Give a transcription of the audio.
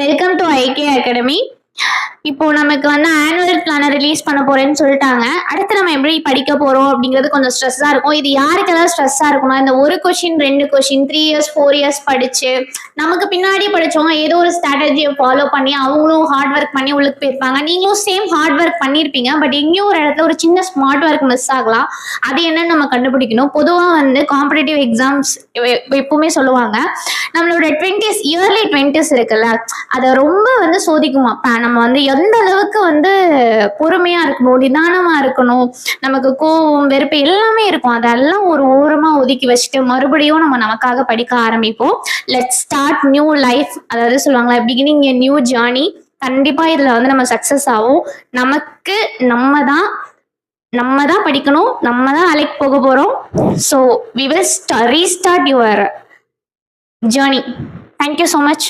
Welcome to ஐகே academy. இப்போ நமக்கு வந்து ஆனுவல் பிளானர் ரிலீஸ் பண்ண போறேன்னு சொல்லிட்டாங்க. அடுத்து நம்ம எப்படி படிக்க போறோம் அப்படிங்கிறது கொஞ்சம் ஸ்ட்ரெஸ்ஸா இருக்கும். இது யாருக்கெல்லாம் ஸ்ட்ரெஸ்ஸா இருக்கும்னா, இந்த ஒரு கொஸ்டின் 2 கொஸ்டின் 3 இயர்ஸ் 4 இயர்ஸ் படிச்சு நமக்கு பின்னாடி படிச்சவங்க ஏதோ ஒரு ஸ்ட்ராட்டஜியை ஃபாலோ பண்ணி அவங்களும் ஹார்ட் ஒர்க் பண்ணி உள்ளுக்கு போயிருப்பாங்க. நீங்களும் சேம் ஹார்ட் ஒர்க் பண்ணியிருப்பீங்க. பட் எங்கேயும் ஒரு இடத்துல ஒரு சின்ன ஸ்மார்ட் ஒர்க் மிஸ் ஆகலாம். அது என்னன்னு நம்ம கண்டுபிடிக்கணும். பொதுவாக வந்து காம்படிட்டிவ் எக்ஸாம்ஸ் எப்பவுமே சொல்லுவாங்க, நம்மளோட இயர்லி 20s இருக்குல்ல, அதை ரொம்ப வந்து சோதிக்குமா. நம்ம வந்து எந்த அளவுக்கு வந்து பொறுமையா இருக்கணும், நிதானமா இருக்கணும், நமக்கு கோவம் வெறுப்பு எல்லாமே இருக்கும். அதெல்லாம் ஒரு ஓரமா ஒதுக்கி வச்சுட்டு மறுபடியும் நம்ம நமக்காக படிக்க ஆரம்பிப்போம். Let's start new life. அதாவது சொல்லுவாங்களா, பிகினிங் எ நியூ ஜேர்னி. கண்டிப்பா இதுல வந்து நம்ம சக்சஸ் ஆகும். நமக்கு நம்ம தான் படிக்கணும், நம்ம தான் வேலைக்கு போக போறோம். So we will restart your journey. Thank you so much.